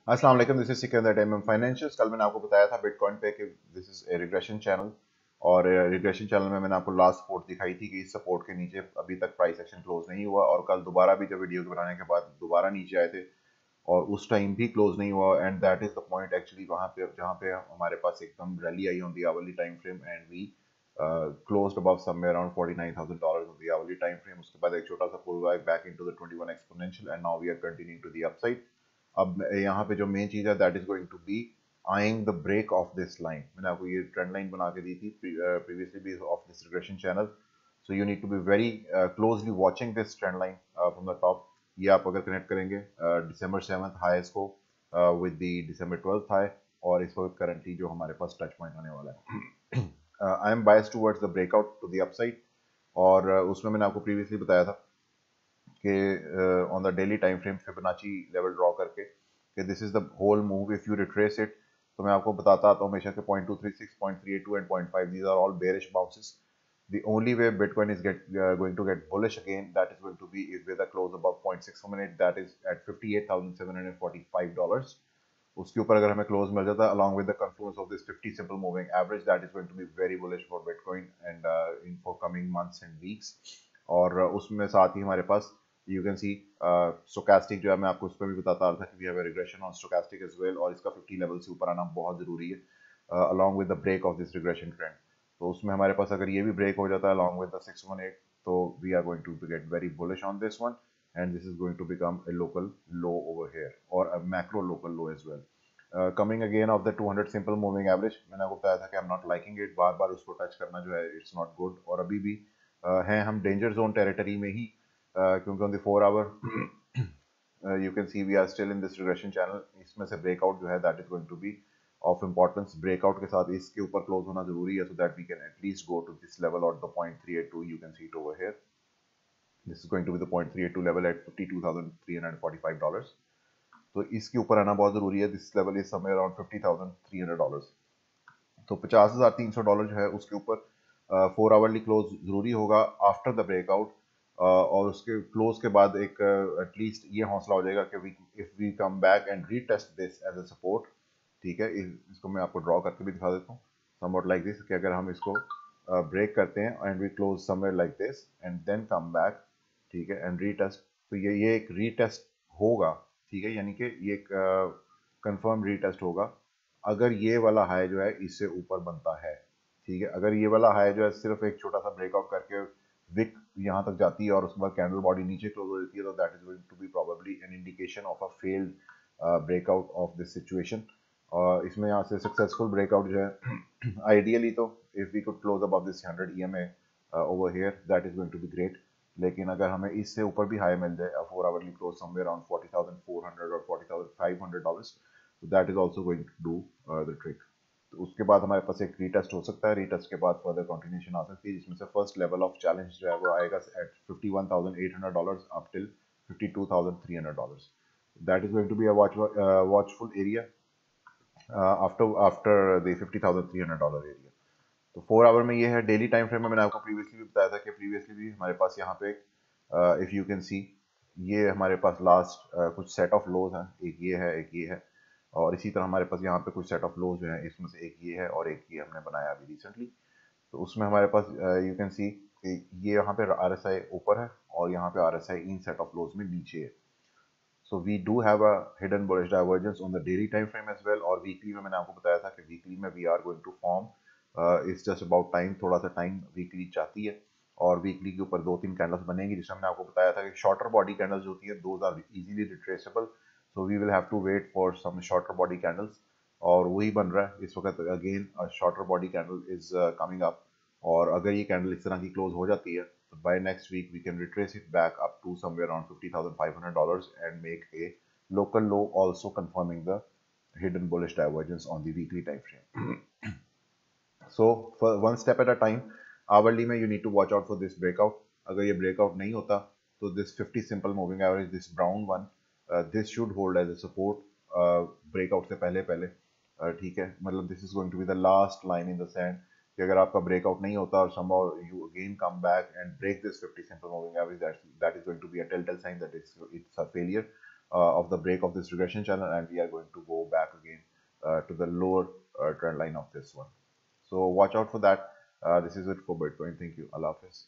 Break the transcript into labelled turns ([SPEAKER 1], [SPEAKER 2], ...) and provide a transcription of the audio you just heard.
[SPEAKER 1] अस्सलाम वालेकुम, this is Sikandar time financials. कल मैंने आपको बताया था बिटकॉइन पे कि this is a regression channel, और रिग्रेशन चैनल में मैंने आपको लास्ट सपोर्ट दिखाई थी कि इस सपोर्ट के नीचे अभी तक प्राइस एक्शन क्लोज नहीं हुआ, और कल दोबारा भी जब वीडियो बनाने के बाद दोबारा नीचे आए थे और उस टाइम भी क्लोज नहीं हुआ। And that is the point actually वहाँ पे जहाँ पे हमारे पास एकदम रैली आई on the hourly time frame, and we closed above somewhere around $49,000 on the hourly time frame. उसके बाद एक छोटा सा pull back into the 21 exponential, and now we are continuing to the upside. अब यहाँ पे जो मेन चीज़ है that is going to be eyeing the break of this line. मैंने आपको ये ट्रेंड लाइन बना के दी थी प्रीवियसली भी of this regression channel, so you need to be very closely watching this trend line from the top. ये आप अगर कनेक्ट करेंगे दिसंबर 7th हाईएस्ट को with the December 12th high, और इस वक्त करंटली जो हमारे पास टच पॉइंट होने वाला है, I am biased towards the breakout to the upside. और उसमें मैंने आपको प्रीवियसली बताया था कि on the daily time frame Fibonacci level draw करके कि this is the whole move if you retrace it. तो मैं आपको बताता आता हूँ हमेशा कि 0.236, 0.382 and 0.5 these are all bearish bounces. The only way Bitcoin is going to get bullish again, that is going to be is with a close above 0.618, that is at $58,745. उसके ऊपर अगर हमें क्लोज मिल जाता है along with the confluence of this 50 simple moving average, that is going to be very bullish for Bitcoin and in for coming months and weeks. और उसमें साथ ही हमारे पास यू कैन सी स्टोकेस्टिक जो है, मैं आपको उस पर भी बताता आ रहा था कि we have a regression on stochastic as well, और इसका 50 लेवल से ऊपर आना बहुत ज़रूरी है along with the break of this regression trend. तो उसमें हमारे पास अगर ये भी ब्रेक हो जाता है अलॉन्ग विद द 618, तो we are going to get very bullish on this one, and this is going to become a local low over here और a macro local low as well. Coming again of the 200 simple moving average, मैंने आपको बताया था कि I am not liking it, बार बार उसको touch करना जो है इट्स नॉट गुड, और अभी भी हैं हम डेंजर जोन टेरिटरी में ही, क्योंकि on the 4 hour you can see we are still in this regression channel. इसमें से ब्रेकआउट जो है that is going to be of importance. Breakout के साथ इसके ऊपर क्लोज होना जरूरी है, so that we can at least go to this level और the 0.382 you can see it over here. This is going to be the 0.382 level at $52,345। तो इसके ऊपर आना बहुत जरूरी है। This level is somewhere around $50,300। तो $50,300 जो है उसके ऊपर 4 आवरली क्लोज जरूरी होगा आफ्टर द ब्रेकआउट, और उसके क्लोज के बाद एक एटलीस्ट ये हौसला हो जाएगा कि if we come back and retest this as a support. ठीक है, इसको मैं आपको ड्रॉ करके भी दिखा देता हूँ समवॉट लाइक दिस, कि अगर हम इसको ब्रेक करते हैं and we close somewhere like this and then come back, ठीक है, एंड रीटेस्ट, तो ये एक रीटेस्ट होगा। ठीक है, यानी कि ये एक कंफर्म रीटेस्ट होगा अगर ये वाला हाई जो है इससे ऊपर बनता है। ठीक है, अगर ये वाला हाई जो है सिर्फ एक छोटा सा ब्रेकआउट करके विक यहाँ तक जाती है और उसके बाद कैंडल बॉडी नीचे क्लोज हो जाती है, तो that is going to be probably an indication of a failed breakout of this situation. और इसमें यहाँ से सक्सेसफुल ब्रेकआउट जो है आइडियली तो if we could close above this 100 EMA over here, that is going to be great. लेकिन अगर हमें इससे ऊपर भी हाई मिल जाए 4 आवरली क्लोज समवेयर अराउंड 40,400 और $40,500, तो that is also going to do the trick. तो उसके बाद हमारे पास एक रीटेस्ट हो सकता है, रीटेस्ट के बाद फर्दर कंटिन्यूशन आ सकती है, जिसमें से फर्स्ट लेवल ऑफ चैलेंज जो है वो आएगा at $51,800 up till $52,300। That is going to be a watchful area after the $50,300 area. तो 4 आवर में ये है। डेली टाइम फ्रेम में मैंने आपको प्रीवियसली भी बताया था कि प्रीवियसली भी हमारे पास यहाँ पे इफ यू कैन सी ये हमारे पास लास्ट कुछ सेट ऑफ लोज हैं, एक ये है एक ये है, और इसी तरह हमारे पास यहाँ पे कुछ सेट ऑफ लोज जो है, इसमें से एक ये है और एक ये हमने बनाया अभी रिसेंटली। तो उसमें हमारे पास यू कैन सी ये यहाँ पे RSI ऊपर है और यहाँ पे RSI in set of lows में नीचे है। So we do have a hidden bullish divergence on the daily time frame as well, और वीकली में मैंने आपको बताया था कि वीकली में we are going to form, it's just about time, थोड़ा सा टाइम वीकली चाहती है, और वीकली के ऊपर 2-3 कैंडल्स बनेंगी, जिसमें मैंने आपको बताया था कि शॉर्टर बॉडी कैंडल्स होती है those are easily retraceable, so we will have to wait for some shorter body candles, और वही बन रहा है इस वक्त। Again shorter body candle is coming up, और अगर ये कैंडल इस तरह की क्लोज हो जाती है, by next week we can retrace it back up to somewhere around $50,500 and make a local low, also confirming the hidden bullish divergence on the weekly time frame. So for one step at a time, hourly में you need to watch out for this breakout. अगर ये breakout नहीं होता तो this 50 simple moving average, this brown one, this should hold as a support breakout से पहले ठीक है, मतलब this is going to be the last line in the sand, कि अगर आपका ब्रेकआउट नहीं होता और somehow you again come back and break this 50 simple moving average, that is going to be a telltale sign that it's a failure. of the break of this regression channel, and we are going to go back again to the lower trend line of this one. So watch out for that. This is it for Bitcoin. Thank you. Allah Hafiz.